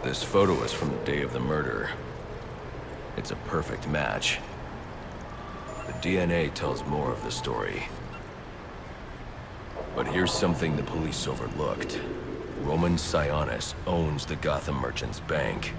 This photo is from the day of the murder. It's a perfect match. The DNA tells more of the story. But here's something the police overlooked. Roman Sionis owns the Gotham Merchants Bank.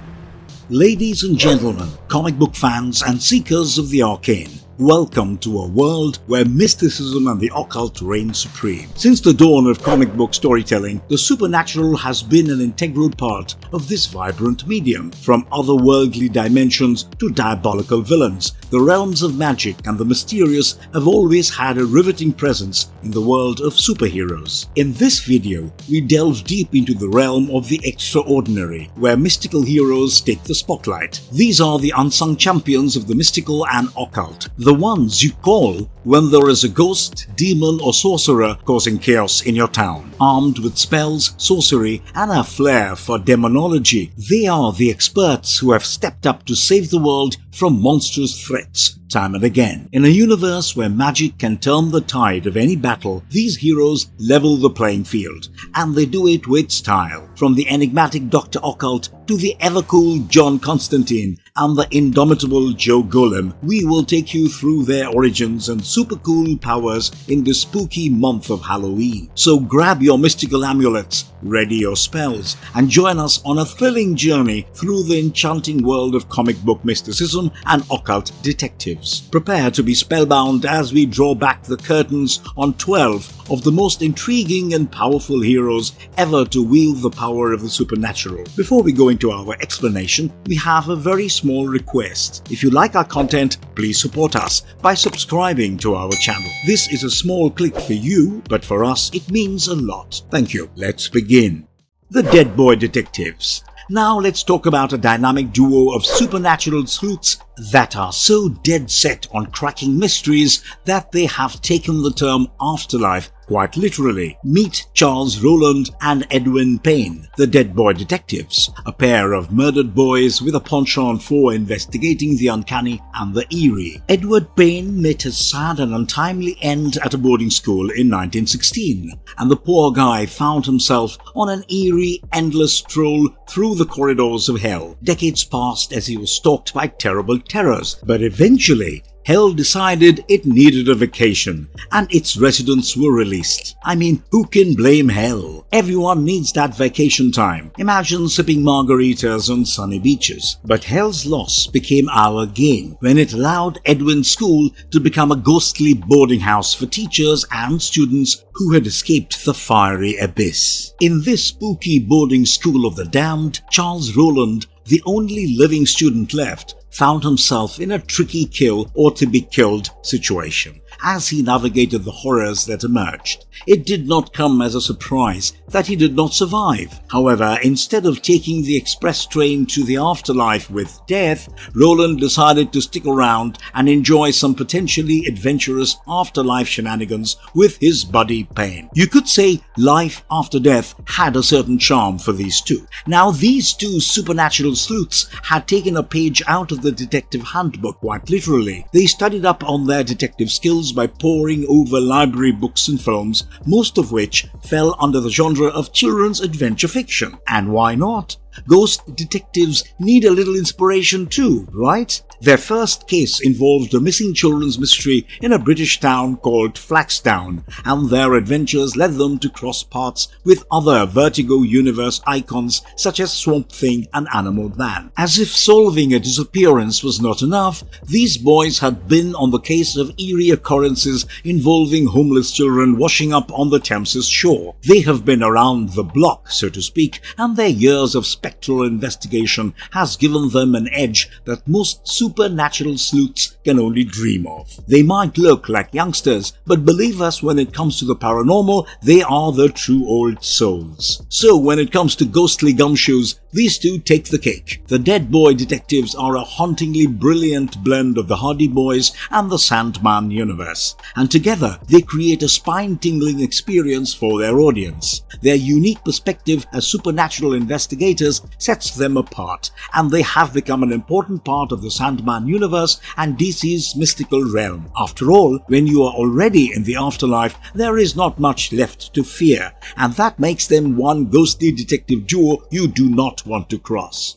Ladies and gentlemen, comic book fans and seekers of the arcane, welcome to a world where mysticism and the occult reign supreme. Since the dawn of comic book storytelling, the supernatural has been an integral part of this vibrant medium. From otherworldly dimensions to diabolical villains, the realms of magic and the mysterious have always had a riveting presence in the world of superheroes. In this video, we delve deep into the realm of the extraordinary, where mystical heroes take the spotlight. These are the unsung champions of the mystical and occult. The ones you call when there is a ghost, demon or sorcerer causing chaos in your town. Armed with spells, sorcery and a flair for demonology, they are the experts who have stepped up to save the world from monstrous threats time and again. In a universe where magic can turn the tide of any battle, these heroes level the playing field, and they do it with style. From the enigmatic Dr. Occult to the ever-cool John Constantine and the indomitable Joe Golem, we will take you through their origins and super cool powers in the spooky month of Halloween. So grab your mystical amulets, ready your spells, and join us on a thrilling journey through the enchanting world of comic book mysticism and occult detectives. Prepare to be spellbound as we draw back the curtains on 12 of the most intriguing and powerful heroes ever to wield the power of the supernatural. Before we go into our explanation, we have a very small request. If you like our content, please support us by subscribing to our channel. This is a small click for you, but for us it means a lot. Thank you. Let's begin. The Dead Boy Detectives. Now let's talk about a dynamic duo of supernatural sleuths that are so dead set on cracking mysteries that they have taken the term afterlife quite literally. Meet Charles Rowland and Edwin Payne, the Dead Boy Detectives, a pair of murdered boys with a penchant for investigating the uncanny and the eerie. Edward Payne met his sad and untimely end at a boarding school in 1916, and the poor guy found himself on an eerie, endless stroll through the corridors of hell. Decades passed as he was stalked by terrible terrors, but eventually Hell decided it needed a vacation, and its residents were released. I mean, who can blame Hell? Everyone needs that vacation time. Imagine sipping margaritas on sunny beaches. But Hell's loss became our gain when it allowed Edwin's school to become a ghostly boarding house for teachers and students who had escaped the fiery abyss. In this spooky boarding school of the damned, Charles Rowland, the only living student left, found himself in a tricky kill or to be killed situation as he navigated the horrors that emerged. It did not come as a surprise that he did not survive. However, instead of taking the express train to the afterlife with death, Rowland decided to stick around and enjoy some potentially adventurous afterlife shenanigans with his buddy Payne. You could say life after death had a certain charm for these two. Now, these two supernatural sleuths had taken a page out of the detective handbook quite literally. They studied up on their detective skills by poring over library books and films, most of which fell under the genre of children's adventure fiction. And why not? Ghost detectives need a little inspiration too, right? Their first case involved a missing children's mystery in a British town called Flaxtown, and their adventures led them to cross paths with other Vertigo universe icons such as Swamp Thing and Animal Man. As if solving a disappearance was not enough, these boys had been on the case of eerie occurrences involving homeless children washing up on the Thameses shore. They have been around the block, so to speak, and their years of spectral investigation has given them an edge that most supernatural sleuths can only dream of. They might look like youngsters, but believe us, when it comes to the paranormal, they are the true old souls. So when it comes to ghostly gumshoes, these two take the cake. The Dead Boy Detectives are a hauntingly brilliant blend of the Hardy Boys and the Sandman universe, and together they create a spine-tingling experience for their audience. Their unique perspective as supernatural investigators sets them apart, and they have become an important part of the Sandman universe and DC's mystical realm. After all, when you are already in the afterlife, there is not much left to fear, and that makes them one ghostly detective duo you do not not want to cross.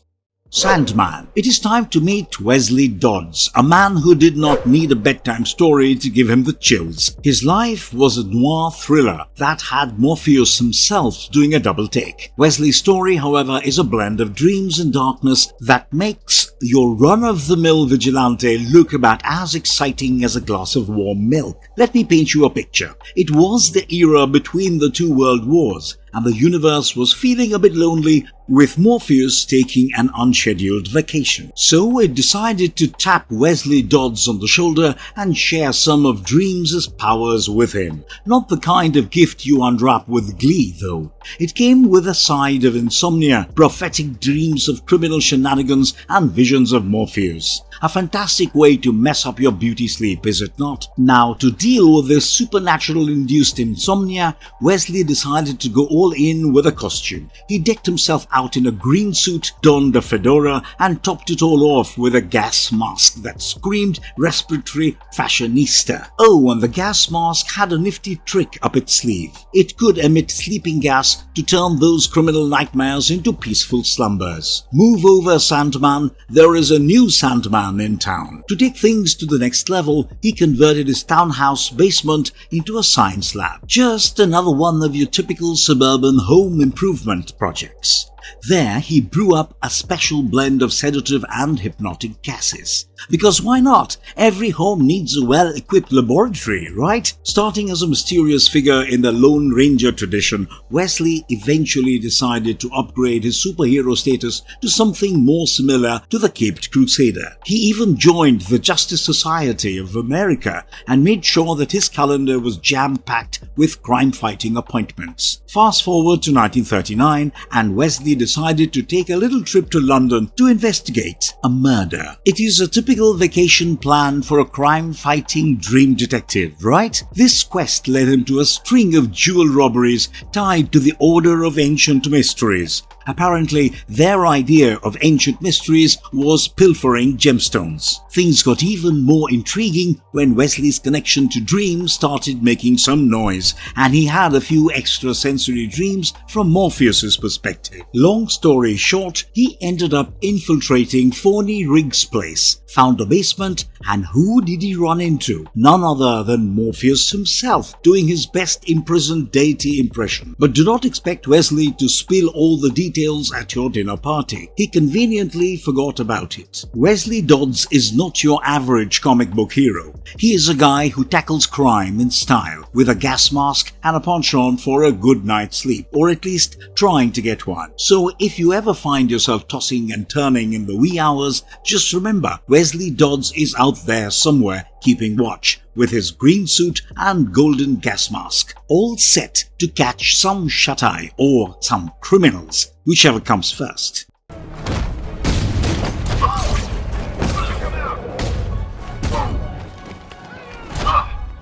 Sandman. It is time to meet Wesley Dodds, a man who did not need a bedtime story to give him the chills. His life was a noir thriller that had Morpheus himself doing a double take. Wesley's story, however, is a blend of dreams and darkness that makes your run-of-the-mill vigilante look about as exciting as a glass of warm milk. Let me paint you a picture. It was the era between the two world wars, and the universe was feeling a bit lonely, with Morpheus taking an unscheduled vacation. So it decided to tap Wesley Dodds on the shoulder and share some of Dreams' powers with him. Not the kind of gift you unwrap with glee, though. It came with a side of insomnia, prophetic dreams of criminal shenanigans, and visions of Morpheus. A fantastic way to mess up your beauty sleep, is it not? Now, to deal with this supernatural-induced insomnia, Wesley decided to go all in with a costume. He decked himself out in a green suit, donned a fedora, and topped it all off with a gas mask that screamed respiratory fashionista. Oh, and the gas mask had a nifty trick up its sleeve. It could emit sleeping gas to turn those criminal nightmares into peaceful slumbers. Move over, Sandman. There is a new Sandman in town. To take things to the next level, he converted his townhouse basement into a science lab. Just another one of your typical suburban home improvement projects. There, he brew up a special blend of sedative and hypnotic gases. Because why not? Every home needs a well-equipped laboratory, right? Starting as a mysterious figure in the Lone Ranger tradition, Wesley eventually decided to upgrade his superhero status to something more similar to the Caped Crusader. He even joined the Justice Society of America and made sure that his calendar was jam-packed with crime-fighting appointments. Fast forward to 1939, and Wesley decided to take a little trip to London to investigate a murder. It is a typical vacation plan for a crime-fighting dream detective, right? This quest led him to a string of jewel robberies tied to the Order of Ancient Mysteries. Apparently, their idea of ancient mysteries was pilfering gemstones. Things got even more intriguing when Wesley's connection to dreams started making some noise, and he had a few extrasensory dreams from Morpheus's perspective. Long story short, he ended up infiltrating Phony Riggs' place, found a basement, and who did he run into? None other than Morpheus himself, doing his best imprisoned deity impression. But do not expect Wesley to spill all the details at your dinner party. He conveniently forgot about it. Wesley Dodds is not your average comic book hero. He is a guy who tackles crime in style, with a gas mask and a penchant for a good night's sleep, or at least trying to get one. So if you ever find yourself tossing and turning in the wee hours, just remember, Wesley Dodds is out there somewhere keeping watch, with his green suit and golden gas mask, all set to catch some shut-eye or some criminals, whichever comes first.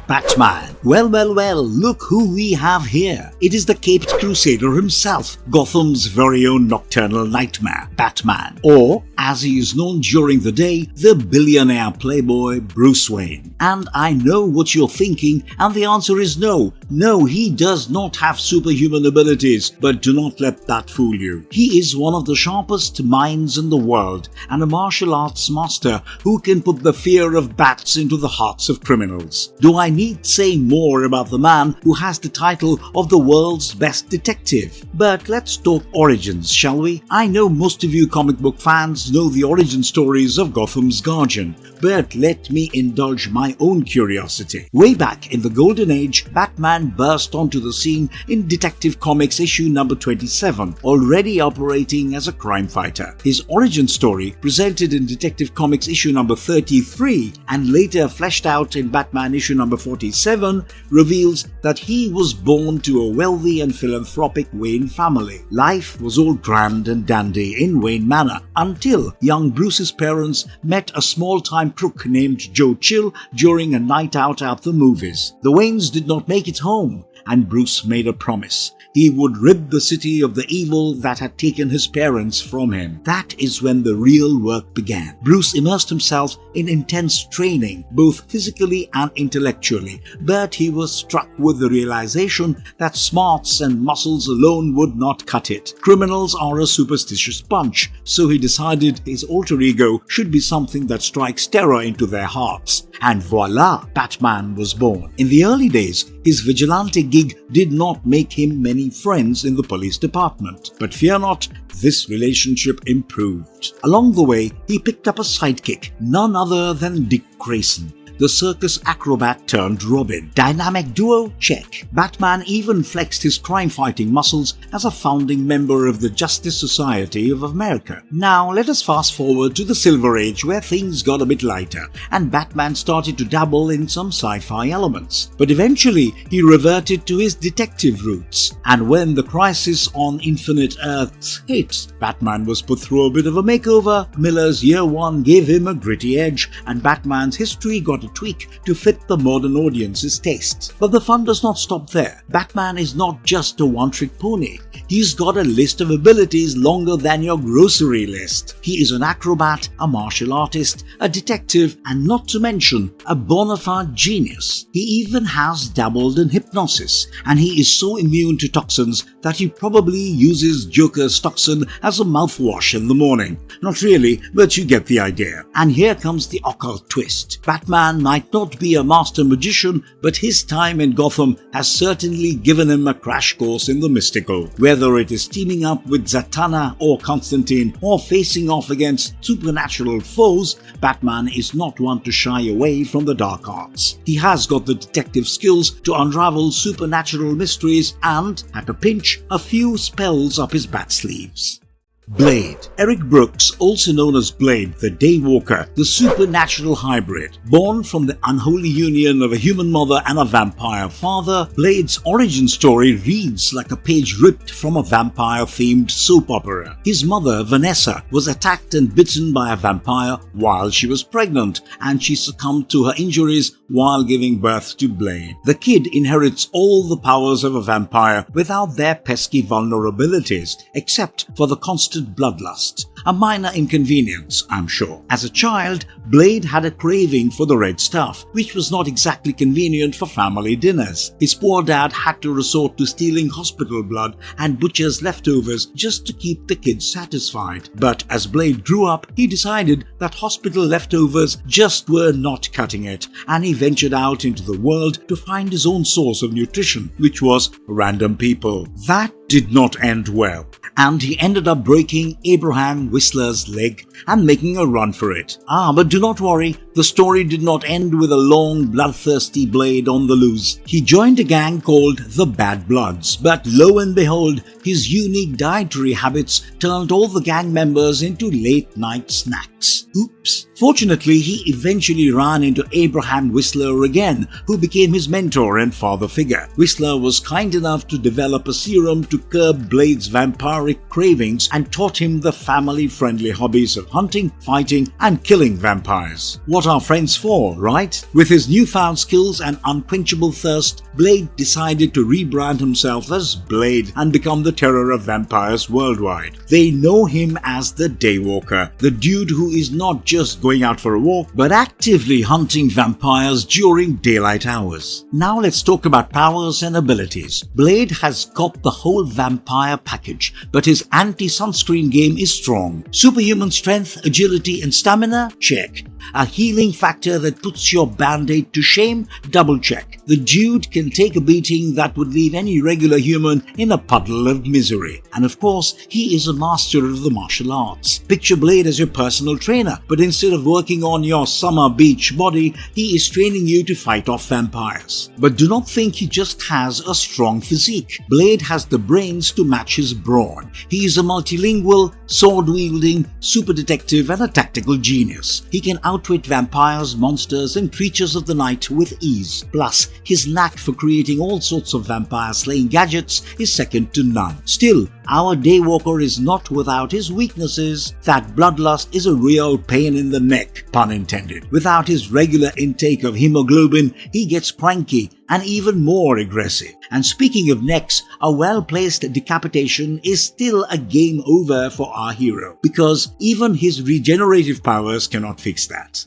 Batman. Well, look who we have here. It is the Caped Crusader himself, Gotham's very own nocturnal nightmare, Batman. Or, as he is known during the day, the billionaire playboy Bruce Wayne. And I know what you're thinking, and the answer is no. No, he does not have superhuman abilities, but do not let that fool you. He is one of the sharpest minds in the world, and a martial arts master who can put the fear of bats into the hearts of criminals. Do I need saying more about the man who has the title of the world's best detective? But let's talk origins, shall we? I know most of you comic book fans know the origin stories of Gotham's Guardian, but let me indulge my own curiosity. Way back in the Golden Age, Batman burst onto the scene in Detective Comics issue number 27, already operating as a crime fighter. His origin story, presented in Detective Comics issue number 33 and later fleshed out in Batman issue number 47, reveals that he was born to a wealthy and philanthropic Wayne family. Life was all grand and dandy in Wayne Manor until young Bruce's parents met a small-time crook named Joe Chill during a night out at the movies. The Waynes did not make it home, and Bruce made a promise. He would rid the city of the evil that had taken his parents from him. That is when the real work began. Bruce immersed himself in intense training, both physically and intellectually, but he was struck with the realization that smarts and muscles alone would not cut it. Criminals are a superstitious bunch, so he decided his alter ego should be something that strikes terror into their hearts. And voila, Batman was born. In the early days, his vigilante gig did not make him many friends in the police department. But fear not, this relationship improved. Along the way, he picked up a sidekick, none other than Dick Grayson, the circus acrobat turned Robin. Dynamic duo? Check. Batman even flexed his crime-fighting muscles as a founding member of the Justice Society of America. Now let us fast forward to the Silver Age, where things got a bit lighter and Batman started to dabble in some sci-fi elements. But eventually he reverted to his detective roots, and when the Crisis on Infinite Earths hit, Batman was put through a bit of a makeover. Miller's Year One gave him a gritty edge, and Batman's history got a tweak to fit the modern audience's taste. But the fun does not stop there. Batman is not just a one-trick pony. He's got a list of abilities longer than your grocery list. He is an acrobat, a martial artist, a detective, and not to mention a bona fide genius. He even has dabbled in hypnosis, and he is so immune to toxins that he probably uses Joker's toxin as a mouthwash in the morning. Not really, but you get the idea. And here comes the occult twist. Batman might not be a master magician, but his time in Gotham has certainly given him a crash course in the mystical. Whether it is teaming up with Zatanna or Constantine or facing off against supernatural foes, Batman is not one to shy away from the dark arts. He has got the detective skills to unravel supernatural mysteries and, at a pinch, a few spells up his bat sleeves. Blade. Eric Brooks, also known as Blade, the Daywalker, the supernatural hybrid. Born from the unholy union of a human mother and a vampire father, Blade's origin story reads like a page ripped from a vampire-themed soap opera. His mother, Vanessa, was attacked and bitten by a vampire while she was pregnant, and she succumbed to her injuries while giving birth to Blade. The kid inherits all the powers of a vampire without their pesky vulnerabilities, except for the constant bloodlust. A minor inconvenience, I'm sure. As a child, Blade had a craving for the red stuff, which was not exactly convenient for family dinners. His poor dad had to resort to stealing hospital blood and butcher's leftovers just to keep the kids satisfied. But as Blade grew up, he decided that hospital leftovers just were not cutting it, and he ventured out into the world to find his own source of nutrition, which was random people. That did not end well, and he ended up breaking Abraham Whistler's leg and making a run for it. But do not worry, the story did not end with a long, bloodthirsty Blade on the loose. He joined a gang called the Bad Bloods, but lo and behold, his unique dietary habits turned all the gang members into late-night snacks. Oops. Fortunately, he eventually ran into Abraham Whistler again, who became his mentor and father figure. Whistler was kind enough to develop a serum to curb Blade's vampiric cravings and taught him the family-friendly hobbies of hunting, fighting, and killing vampires. What are friends for, right? With his newfound skills and unquenchable thirst, Blade decided to rebrand himself as Blade and become the terror of vampires worldwide. They know him as the Daywalker, the dude who is not just going out for a walk, but actively hunting vampires during daylight hours. Now let's talk about powers and abilities. Blade has got the whole vampire package, but his anti-sunscreen game is strong. Superhuman strength, agility, and stamina? Check. A healing factor that puts your band-aid to shame? Double check. The dude can take a beating that would leave any regular human in a puddle of misery. And of course, he is a master of the martial arts. Picture Blade as your personal trainer, but instead of working on your summer beach body, he is training you to fight off vampires. But do not think he just has a strong physique. Blade has the brains to match his brawn. He is a multilingual, sword-wielding, super detective and a tactical genius. He can outwit vampires, monsters, and creatures of the night with ease. Plus, his knack for creating all sorts of vampire-slaying gadgets is second to none. Still, our Daywalker is not without his weaknesses. That bloodlust is a real pain in the neck, pun intended. Without his regular intake of hemoglobin, he gets cranky and even more aggressive. And speaking of necks, a well-placed decapitation is still a game over for our hero, because even his regenerative powers cannot fix that.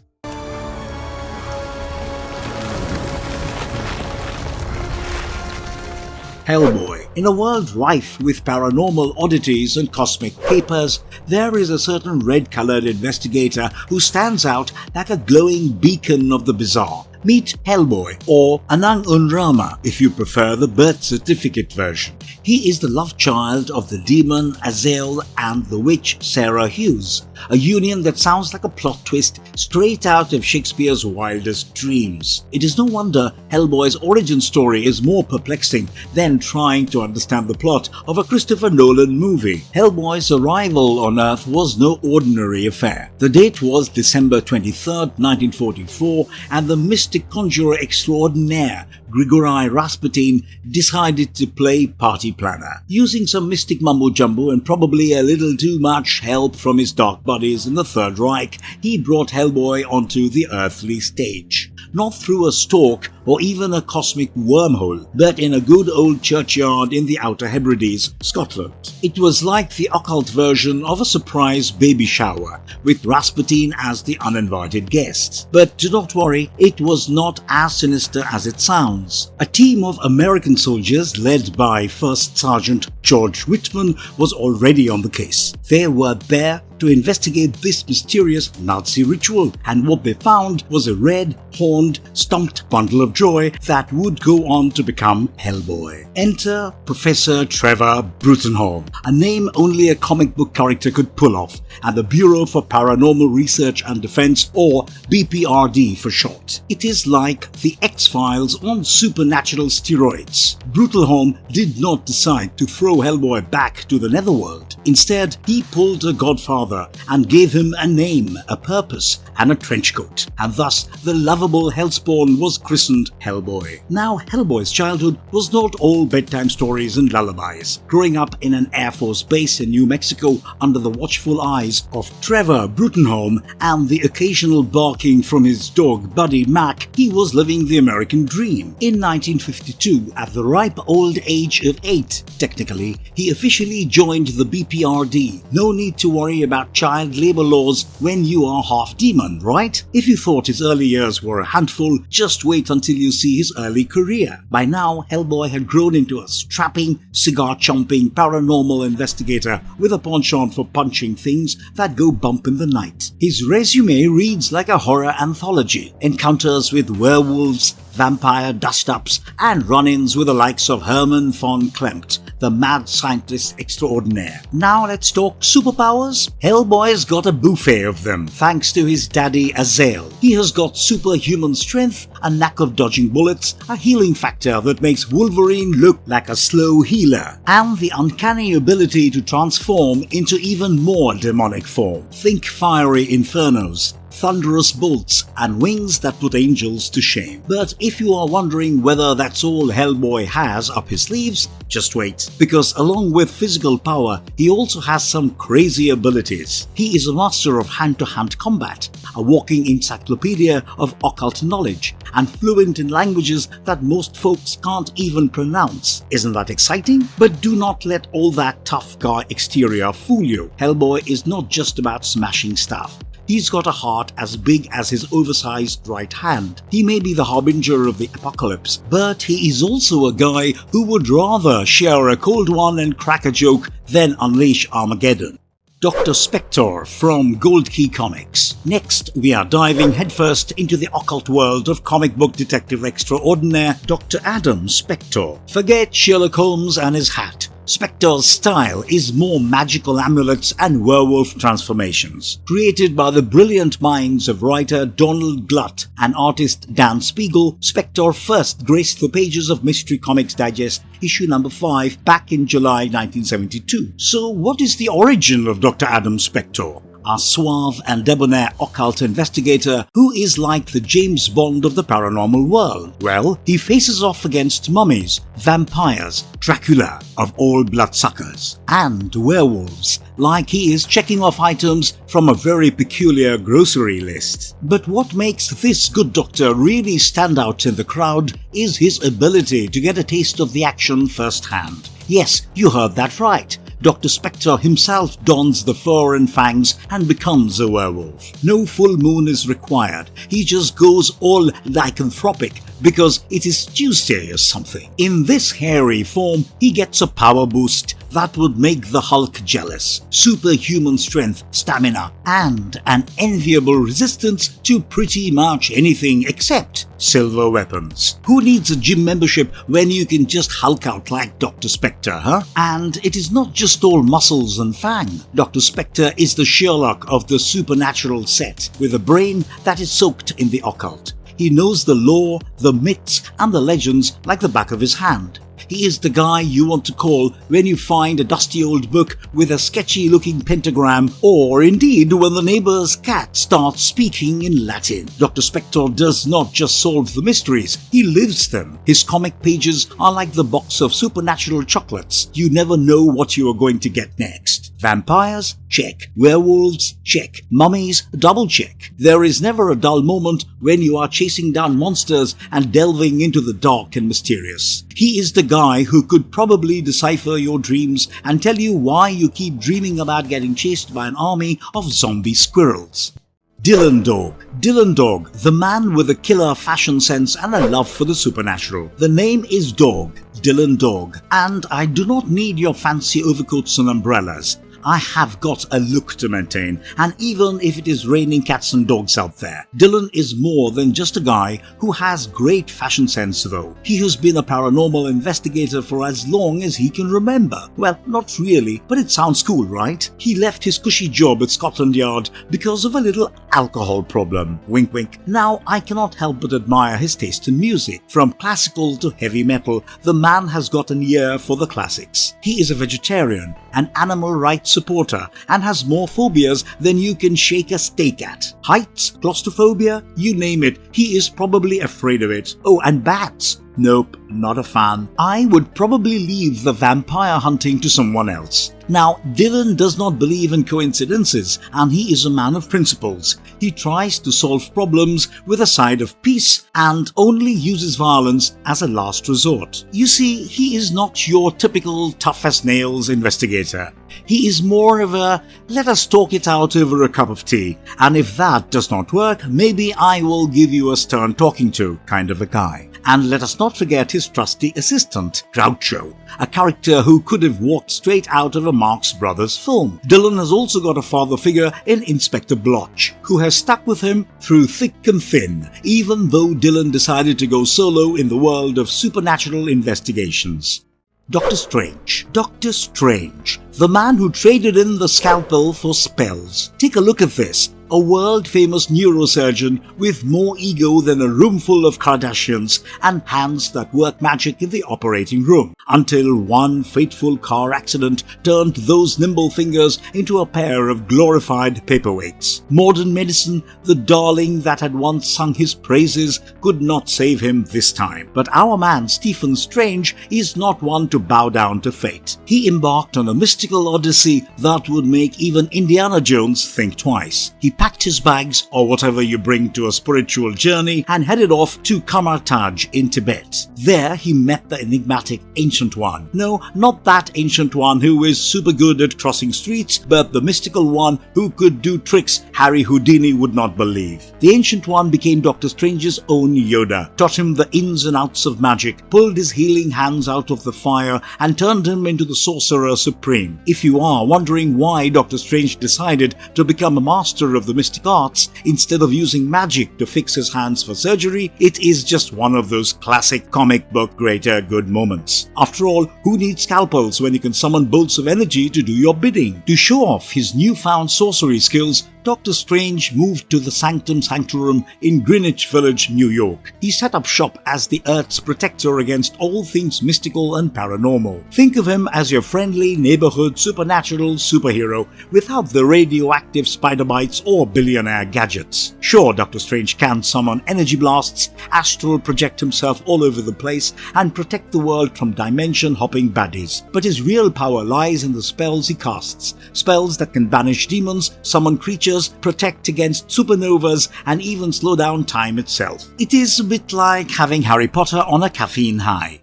Hellboy. In a world rife with paranormal oddities and cosmic capers, there is a certain red-colored investigator who stands out like a glowing beacon of the bizarre. Meet Hellboy, or Anang Unrama if you prefer the birth certificate version. He is the love child of the demon Azael and the witch Sarah Hughes, a union that sounds like a plot twist straight out of Shakespeare's wildest dreams. It is no wonder Hellboy's origin story is more perplexing than trying to understand the plot of a Christopher Nolan movie. Hellboy's arrival on Earth was no ordinary affair. The date was December 23rd, 1944, and the mystic conjurer extraordinaire Grigory Rasputin decided to play party planner. Using some mystic mumbo-jumbo and probably a little too much help from his dark buddies in the Third Reich, he brought Hellboy onto the earthly stage. Not through a stalk or even a cosmic wormhole, but in a good old churchyard in the Outer Hebrides, Scotland. It was like the occult version of a surprise baby shower, with Rasputin as the uninvited guest. But do not worry, it was not as sinister as it sounds. A team of American soldiers led by First Sergeant George Whitman was already on the case. They were there to investigate this mysterious Nazi ritual, and what they found was a red, horned, stumped bundle of joy that would go on to become Hellboy. Enter Professor Trevor Brutenholm, a name only a comic book character could pull off, and the Bureau for Paranormal Research and Defense, or BPRD for short. It is like the X-Files on supernatural steroids. Brutenholm did not decide to throw Hellboy back to the netherworld. Instead, he pulled a godfather and gave him a name, a purpose, and a trench coat, and thus the lovable Hellspawn was christened Hellboy. Now, Hellboy's childhood was not all bedtime stories and lullabies. Growing up in an Air Force base in New Mexico under the watchful eyes of Trevor Brutenholm and the occasional barking from his dog buddy Mac, he was living the American dream. In 1952, at the ripe old age of 8, technically, he officially joined the BPRD. No need to worry about child labor laws when you are half demon, right? If you thought his early years were a handful, just wait until you see his early career. By now, Hellboy had grown into a strapping, cigar-chomping paranormal investigator with a penchant for punching things that go bump in the night. His resume reads like a horror anthology. Encounters with werewolves, vampire dust-ups, and run-ins with the likes of Herman von Klempt, the mad scientist extraordinaire. Now let's talk superpowers. Hellboy's got a buffet of them, thanks to his daddy Azael. He has got superhuman strength, a knack of dodging bullets, a healing factor that makes Wolverine look like a slow healer, and the uncanny ability to transform into even more demonic form. Think fiery infernos, thunderous bolts, and wings that put angels to shame. But if you are wondering whether that's all Hellboy has up his sleeves, just wait, because along with physical power, he also has some crazy abilities. He is a master of hand-to-hand combat, a walking encyclopedia of occult knowledge, and fluent in languages that most folks can't even pronounce. Isn't that exciting? But do not let all that tough guy exterior fool you. Hellboy is not just about smashing stuff. He's got a heart as big as his oversized right hand. He may be the harbinger of the apocalypse, but he is also a guy who would rather share a cold one and crack a joke than unleash Armageddon. Dr. Spectre from Gold Key Comics. Next, we are diving headfirst into the occult world of comic book detective extraordinaire Dr. Adam Spectre. Forget Sherlock Holmes and his hat. Spectre's style is more magical amulets and werewolf transformations. Created by the brilliant minds of writer Donald Glutt and artist Dan Spiegel, Spectre first graced the pages of Mystery Comics Digest issue number 5 back in July 1972. So what is the origin of Dr. Adam Spectre? a suave and debonair occult investigator who is like the James Bond of the paranormal world. Well, he faces off against mummies, vampires, Dracula of all bloodsuckers, and werewolves, like he is checking off items from a very peculiar grocery list. But what makes this good doctor really stand out in the crowd is his ability to get a taste of the action firsthand. Yes, you heard that right. Dr. Spectre himself dons the fur and fangs and becomes a werewolf. No full moon is required. He just goes all lycanthropic because it is Tuesday or something. In this hairy form, he gets a power boost that would make the Hulk jealous, superhuman strength, stamina, and an enviable resistance to pretty much anything except silver weapons. Who needs a gym membership when you can just Hulk out like Dr. Spectre, huh? And it is not just all muscles and fang. Dr. Spectre is the Sherlock of the supernatural set, with a brain that is soaked in the occult. He knows the lore, the myths, and the legends like the back of his hand. He is the guy you want to call when you find a dusty old book with a sketchy-looking pentagram, or indeed when the neighbor's cat starts speaking in Latin. Dr. Spectre does not just solve the mysteries, he lives them. His comic pages are like the box of supernatural chocolates. You never know what you are going to get next. Vampires? Check. Werewolves? Check. Mummies? Double check. There is never a dull moment when you are chasing down monsters and delving into the dark and mysterious. He is the guy who could probably decipher your dreams and tell you why you keep dreaming about getting chased by an army of zombie squirrels. Dylan Dog. Dylan Dog, the man with a killer fashion sense and a love for the supernatural. The name is Dog, Dylan Dog, and I do not need your fancy overcoats and umbrellas. I have got a look to maintain, and even if it is raining cats and dogs out there, Dylan is more than just a guy who has great fashion sense though. He has been a paranormal investigator for as long as he can remember. Well, not really, but it sounds cool, right? He left his cushy job at Scotland Yard because of a little alcohol problem. Wink wink. Now I cannot help but admire his taste in music. From classical to heavy metal, the man has got an ear for the classics. He is a vegetarian, an animal rights supporter, and has more phobias than you can shake a steak at. Heights, claustrophobia, you name it, he is probably afraid of it. Oh, and bats. Nope, not a fan. I would probably leave the vampire hunting to someone else. Now, Dylan does not believe in coincidences, and he is a man of principles. He tries to solve problems with a side of peace and only uses violence as a last resort. You see, he is not your typical tough-as-nails investigator. He is more of a, let us talk it out over a cup of tea, and if that does not work, maybe I will give you a stern talking to kind of a guy. And let us not forget his trusty assistant, Groucho, a character who could have walked straight out of a Marx Brothers film. Dylan has also got a father figure in Inspector Blotch, who has stuck with him through thick and thin, even though Dylan decided to go solo in the world of supernatural investigations. Dr. Strange. Dr. Strange, the man who traded in the scalpel for spells. Take a look at this. A world-famous neurosurgeon with more ego than a room full of Kardashians and hands that work magic in the operating room, until one fateful car accident turned those nimble fingers into a pair of glorified paperweights. Modern medicine, the darling that had once sung his praises, could not save him this time. But our man Stephen Strange is not one to bow down to fate. He embarked on a mystical odyssey that would make even Indiana Jones think twice. He packed his bags, or whatever you bring to a spiritual journey, and headed off to Kamartaj in Tibet. There he met the enigmatic Ancient One. No, not that Ancient One who is super good at crossing streets, but the mystical one who could do tricks Harry Houdini would not believe. The Ancient One became Dr. Strange's own Yoda, taught him the ins and outs of magic, pulled his healing hands out of the fire, and turned him into the Sorcerer Supreme. If you are wondering why Dr. Strange decided to become a master of the mystic arts instead of using magic to fix his hands for surgery, it is just one of those classic comic book greater good moments. After all, who needs scalpels when you can summon bolts of energy to do your bidding? To show off his newfound sorcery skills, Dr. Strange moved to the Sanctum Sanctorum in Greenwich Village, New York. He set up shop as the Earth's protector against all things mystical and paranormal. Think of him as your friendly neighborhood supernatural superhero without the radioactive spider bites or billionaire gadgets. Sure, Dr. Strange can summon energy blasts, astral project himself all over the place, and protect the world from dimension-hopping baddies. But his real power lies in the spells he casts. Spells that can banish demons, summon creatures, protect against supernovas, and even slow down time itself. It is a bit like having Harry Potter on a caffeine high.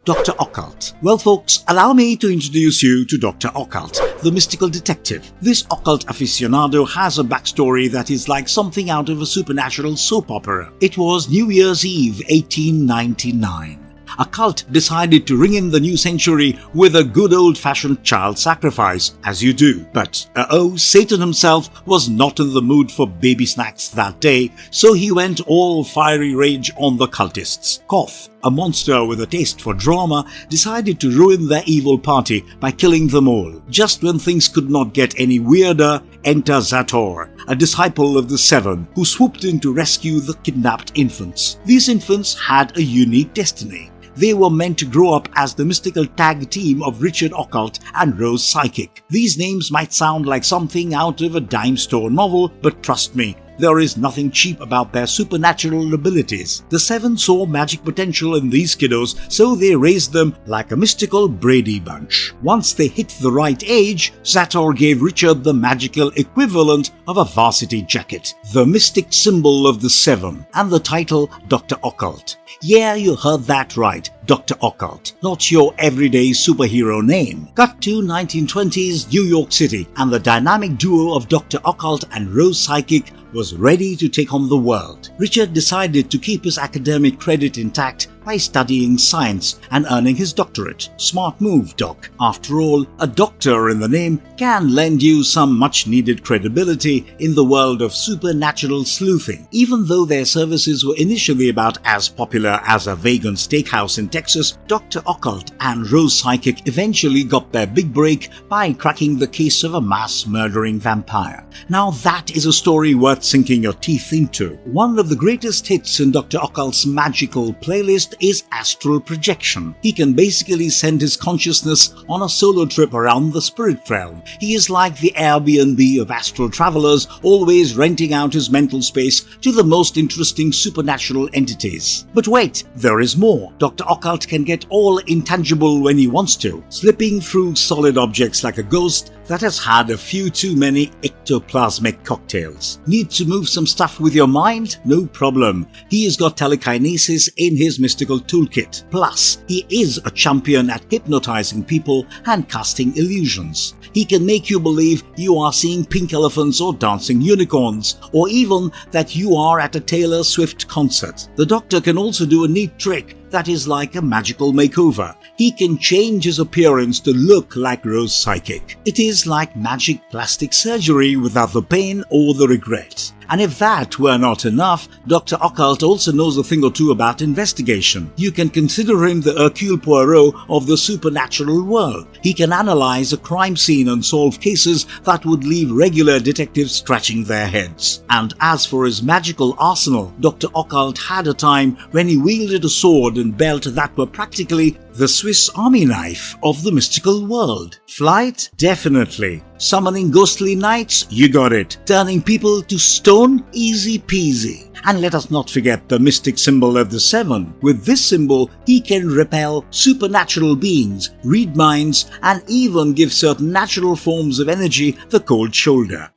Dr. Occult. Well folks, allow me to introduce you to Dr. Occult, the mystical detective. This occult aficionado has a backstory that is like something out of a supernatural soap opera. It was New Year's Eve 1899. Occult decided to ring in the new century with a good old-fashioned child sacrifice, as you do. But, Satan himself was not in the mood for baby snacks that day, so he went all fiery rage on the cultists. Koth, a monster with a taste for drama, decided to ruin their evil party by killing them all. Just when things could not get any weirder, enter Zator, a disciple of the Seven, who swooped in to rescue the kidnapped infants. These infants had a unique destiny. They were meant to grow up as the mystical tag team of Richard Occult and Rose Psychic. These names might sound like something out of a dime store novel, but trust me, there is nothing cheap about their supernatural abilities. The Seven saw magic potential in these kiddos, so they raised them like a mystical Brady Bunch. Once they hit the right age, Zator gave Richard the magical equivalent of a varsity jacket, the mystic symbol of the Seven, and the title Dr. Occult. Yeah, you heard that right, Dr. Occult, not your everyday superhero name. Cut to 1920s New York City, and the dynamic duo of Dr. Occult and Rose Psychic was ready to take on the world. Richard decided to keep his academic credit intact by studying science and earning his doctorate. Smart move, Doc. After all, a doctor in the name can lend you some much-needed credibility in the world of supernatural sleuthing. Even though their services were initially about as popular as a vegan steakhouse in Texas, Dr. Occult and Rose Psychic eventually got their big break by cracking the case of a mass-murdering vampire. Now that is a story worth sinking your teeth into. One of the greatest hits in Dr. Occult's magical playlist is astral projection. He can basically send his consciousness on a solo trip around the spirit realm. He is like the Airbnb of astral travelers, always renting out his mental space to the most interesting supernatural entities. But wait, there is more. Dr. Occult can get all intangible when he wants to, slipping through solid objects like a ghost that has had a few too many ectoplasmic cocktails. Need to move some stuff with your mind? No problem. He has got telekinesis in his mystical toolkit. Plus, he is a champion at hypnotizing people and casting illusions. He can make you believe you are seeing pink elephants or dancing unicorns, or even that you are at a Taylor Swift concert. The Doctor can also do a neat trick that is like a magical makeover. He can change his appearance to look like Rose Psychic. It is like magic plastic surgery without the pain or the regret. And if that were not enough, Dr. Occult also knows a thing or two about investigation. You can consider him the Hercule Poirot of the supernatural world. He can analyze a crime scene and solve cases that would leave regular detectives scratching their heads. And as for his magical arsenal, Dr. Occult had a time when he wielded a sword and belt that were practically the Swiss Army knife of the mystical world. Flight? Definitely. Summoning ghostly knights? You got it. Turning people to stone? Easy peasy. And let us not forget the mystic symbol of the Seven. With this symbol, he can repel supernatural beings, read minds, and even give certain natural forms of energy the cold shoulder.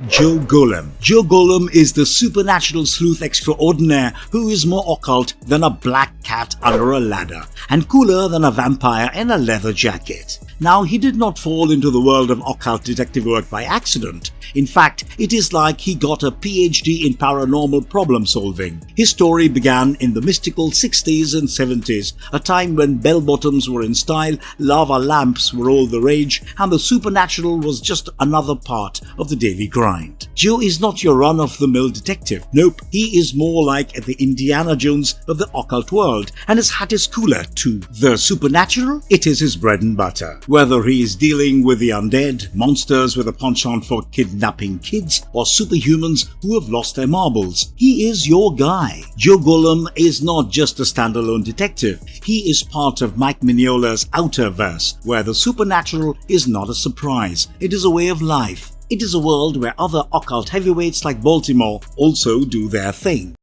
Joe Golem. Joe Golem is the supernatural sleuth extraordinaire who is more occult than a black cat under a ladder and cooler than a vampire in a leather jacket. Now, he did not fall into the world of occult detective work by accident. In fact, it is like he got a PhD in paranormal problem solving. His story began in the mystical 60s and 70s, a time when bell-bottoms were in style, lava lamps were all the rage, and the supernatural was just another part of the daily grind. grind. Joe is not your run-of-the-mill detective. Nope, he is more like the Indiana Jones of the occult world, and his hat is cooler too. The supernatural? It is his bread and butter. Whether he is dealing with the undead, monsters with a penchant for kidnapping kids, or superhumans who have lost their marbles, he is your guy. Joe Golem is not just a standalone detective. He is part of Mike Mignola's Outerverse, where the supernatural is not a surprise. It is a way of life. It is a world where other occult heavyweights like Baltimore also do their thing.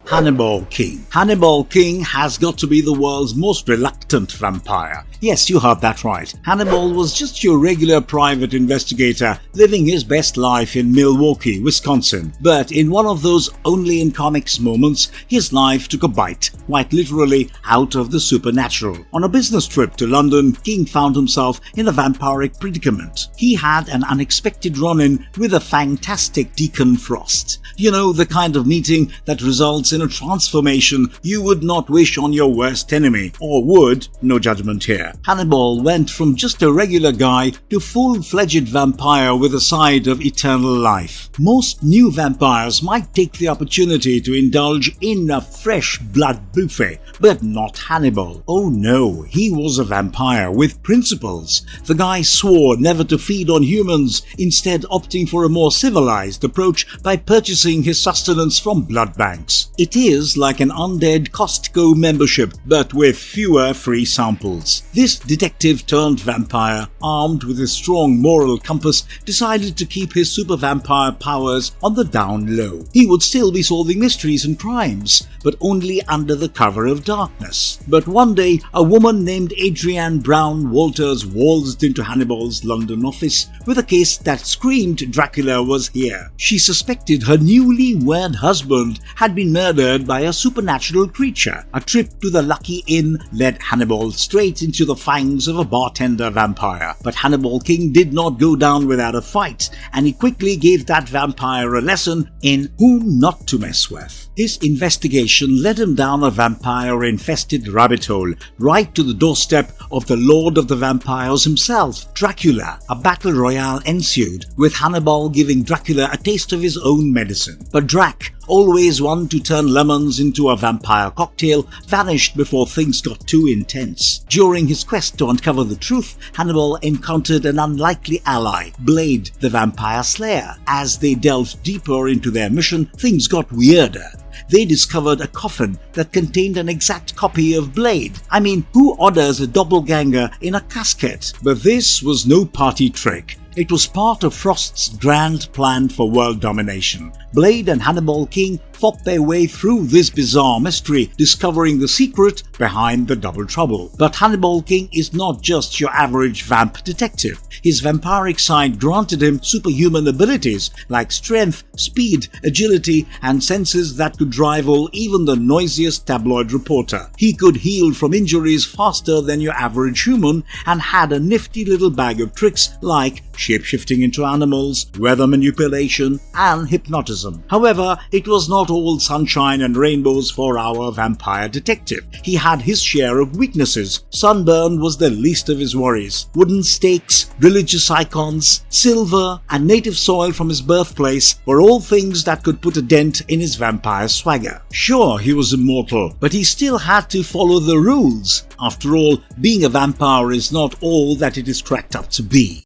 Hannibal King. Hannibal King has got to be the world's most reluctant vampire. Yes, you heard that right. Hannibal was just your regular private investigator living his best life in Milwaukee, Wisconsin. But in one of those only in comics moments, his life took a bite, quite literally out of the supernatural. On a business trip to London, King found himself in a vampiric predicament. He had an unexpected run-in with a fantastic Deacon Frost. You know, the kind of meeting that results in a transformation you would not wish on your worst enemy, or would, no judgment here. Hannibal went from just a regular guy to full-fledged vampire with a side of eternal life. Most new vampires might take the opportunity to indulge in a fresh blood buffet, but not Hannibal. Oh no, he was a vampire with principles. The guy swore never to feed on humans, instead opting for a more civilized approach by purchasing his sustenance from blood banks. It is like an undead Costco membership, but with fewer free samples. This detective-turned-vampire, armed with a strong moral compass, decided to keep his super vampire powers on the down low. He would still be solving mysteries and crimes, but only under the cover of darkness. But one day, a woman named Adrienne Brown Walters waltzed into Hannibal's London office with a case that screamed Dracula was here. She suspected her newly wed husband had been murdered by a supernatural creature. A trip to the Lucky Inn led Hannibal straight into the fangs of a bartender vampire. But Hannibal King did not go down without a fight, and he quickly gave that vampire a lesson in whom not to mess with. His investigation led him down a vampire-infested rabbit hole, right to the doorstep of the Lord of the Vampires himself, Dracula. A battle royale ensued, with Hannibal giving Dracula a taste of his own medicine. But Drac, always one to turn lemons into a vampire cocktail, vanished before things got too intense. During his quest to uncover the truth, Hannibal encountered an unlikely ally, Blade the Vampire Slayer. As they delved deeper into their mission, things got weirder. They discovered a coffin that contained an exact copy of Blade. I mean, who orders a doppelganger in a casket? But this was no party trick. It was part of Frost's grand plan for world domination. Blade and Hannibal King fought their way through this bizarre mystery, discovering the secret behind the double trouble. But Hannibal King is not just your average vamp detective. His vampiric side granted him superhuman abilities like strength, speed, agility, and senses that could rival even the noisiest tabloid reporter. He could heal from injuries faster than your average human and had a nifty little bag of tricks like shape-shifting into animals, weather manipulation, and hypnotism. However, it was not all sunshine and rainbows for our vampire detective. He had his share of weaknesses. Sunburn was the least of his worries. Wooden stakes, religious icons, silver, and native soil from his birthplace were all things that could put a dent in his vampire swagger. Sure, he was immortal, but he still had to follow the rules. After all, being a vampire is not all that it is cracked up to be.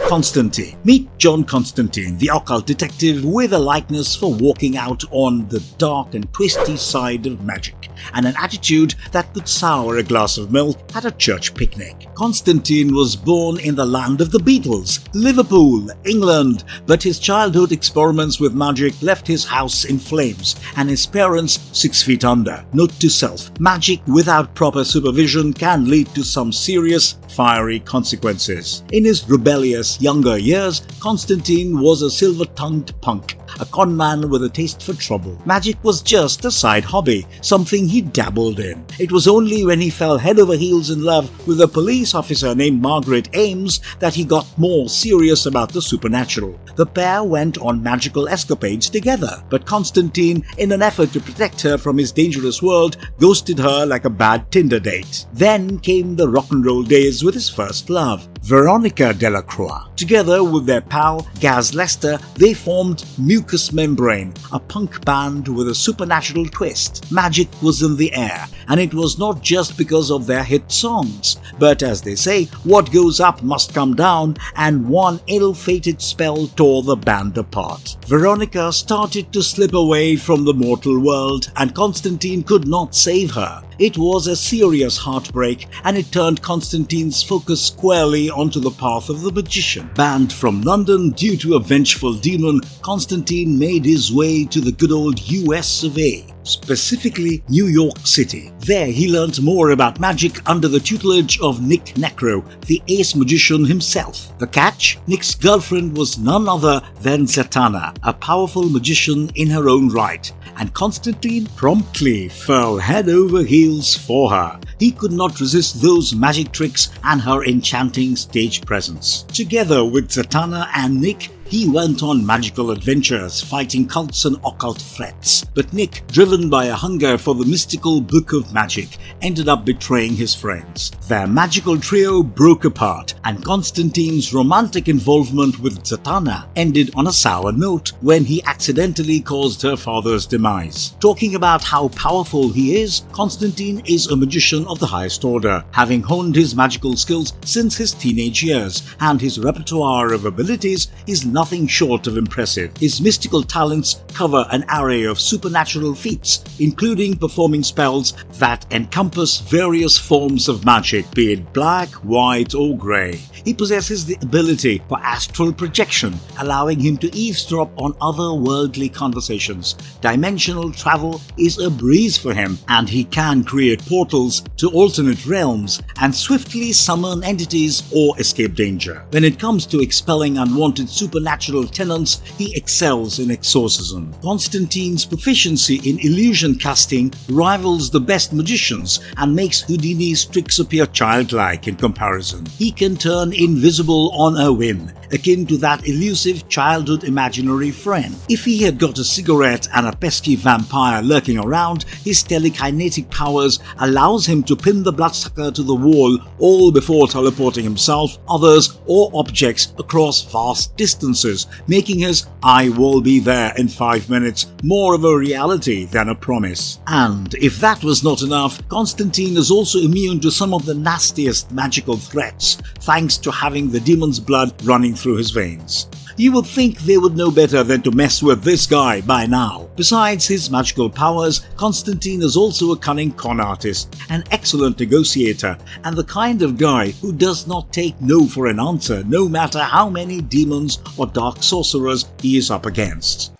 Constantine. Meet John Constantine, the occult detective with a likeness for walking out on the dark and twisty side of magic, and an attitude that could sour a glass of milk at a church picnic. Constantine was born in the land of the Beatles, Liverpool, England, but his childhood experiments with magic left his house in flames and his parents 6 feet under. Note to self: magic without proper supervision can lead to some serious, fiery consequences. In his rebellious younger years, Constantine was a silver-tongued punk, a conman with a taste for trouble. Magic was just a side hobby, something he dabbled in. It was only when he fell head over heels in love with a police officer named Margaret Ames that he got more serious about the supernatural. The pair went on magical escapades together, but Constantine, in an effort to protect her from his dangerous world, ghosted her like a bad Tinder date. Then came the rock and roll days with his first love. Veronica Delacroix. Together with their pal Gaz Lester, they formed Mucous Membrane, a punk band with a supernatural twist. Magic was in the air, and it was not just because of their hit songs, but as they say, what goes up must come down, and one ill-fated spell tore the band apart. Veronica started to slip away from the mortal world, and Constantine could not save her. It was a serious heartbreak, and it turned Constantine's focus squarely onto the path of the magician. Banned from London due to a vengeful demon, Constantine made his way to the good old US of A, specifically New York City. There he learnt more about magic under the tutelage of Nick Necro, the ace magician himself. The catch? Nick's girlfriend was none other than Zatanna, a powerful magician in her own right, and Constantine promptly fell head over heels for her. He could not resist those magic tricks and her enchanting stage presence. Together with Zatanna and Nick, he went on magical adventures, fighting cults and occult threats. But Nick, driven by a hunger for the mystical book of magic, ended up betraying his friends. Their magical trio broke apart, and Constantine's romantic involvement with Zatanna ended on a sour note when he accidentally caused her father's demise. Talking about how powerful he is, Constantine is a magician of the highest order, having honed his magical skills since his teenage years, and his repertoire of abilities is nothing short of impressive. His mystical talents cover an array of supernatural feats, including performing spells that encompass various forms of magic, be it black, white, or grey. He possesses the ability for astral projection, allowing him to eavesdrop on otherworldly conversations. Dimensional travel is a breeze for him, and he can create portals to alternate realms and swiftly summon entities or escape danger. When it comes to expelling unwanted supernatural tenants, he excels in exorcism. Constantine's proficiency in illusion casting rivals the best magicians and makes Houdini's tricks appear childlike in comparison. He can turn invisible on a whim, akin to that elusive childhood imaginary friend. If he had got a cigarette and a pesky vampire lurking around, his telekinetic powers allows him to pin the bloodsucker to the wall, all before teleporting himself, others, or objects across vast distances, making his "I will be there in 5 minutes" more of a reality than a promise. And if that was not enough, Constantine is also immune to some of the nastiest magical threats, thanks to having the demon's blood running through his veins. You would think they would know better than to mess with this guy by now. Besides his magical powers, Constantine is also a cunning con artist, an excellent negotiator, and the kind of guy who does not take no for an answer, no matter how many demons or dark sorcerers he is up against.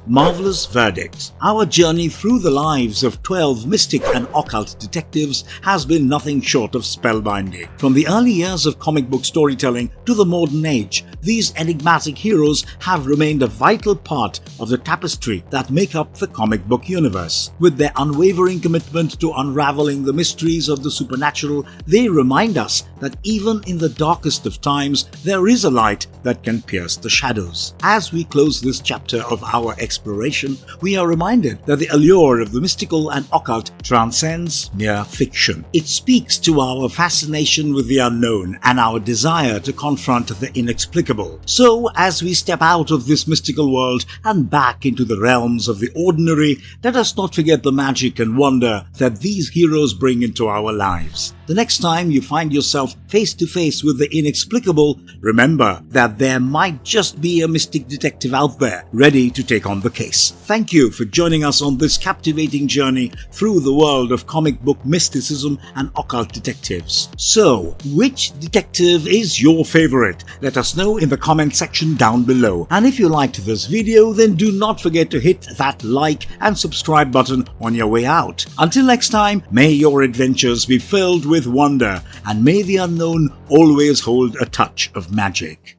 Marvelous verdict. Our journey through the lives of 12 mystic and occult detectives has been nothing short of spellbinding. From the early years of comic book storytelling to the modern age, these enigmatic heroes have remained a vital part of the tapestry that make up the comic book universe. With their unwavering commitment to unraveling the mysteries of the supernatural, they remind us that even in the darkest of times, there is a light that can pierce the shadows. As we close this chapter of our exploration, we are reminded that the allure of the mystical and occult transcends mere fiction. It speaks to our fascination with the unknown and our desire to confront the inexplicable. So, as we step out of this mystical world and back into the realms of the ordinary, let us not forget the magic and wonder that these heroes bring into our lives. The next time you find yourself face to face with the inexplicable, remember that there might just be a mystic detective out there ready to take on the case. Thank you for joining us on this captivating journey through the world of comic book mysticism and occult detectives. So, which detective is your favorite? Let us know in the comment section down below. And if you liked this video, then do not forget to hit that like and subscribe button on your way out. Until next time, may your adventures be filled with wonder, and may the unknown always hold a touch of magic.